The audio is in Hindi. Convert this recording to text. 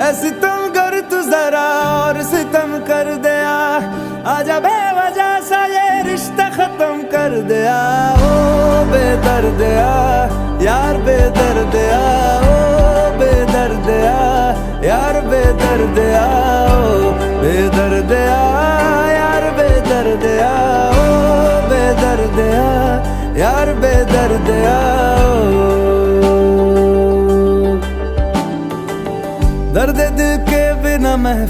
ऐ सितम कर तू जरा और सितम कर दिया, आजा बेवजह सा ये रिश्ता खत्म कर दिया। ओ बेदर्दिया यार बेदर्दिया, ओ बेदर्दिया यार बेदर्दिया, ओ बेदर्दिया यार बेदर्दिया, ओ बेदर्दिया यार बेदर्दिया।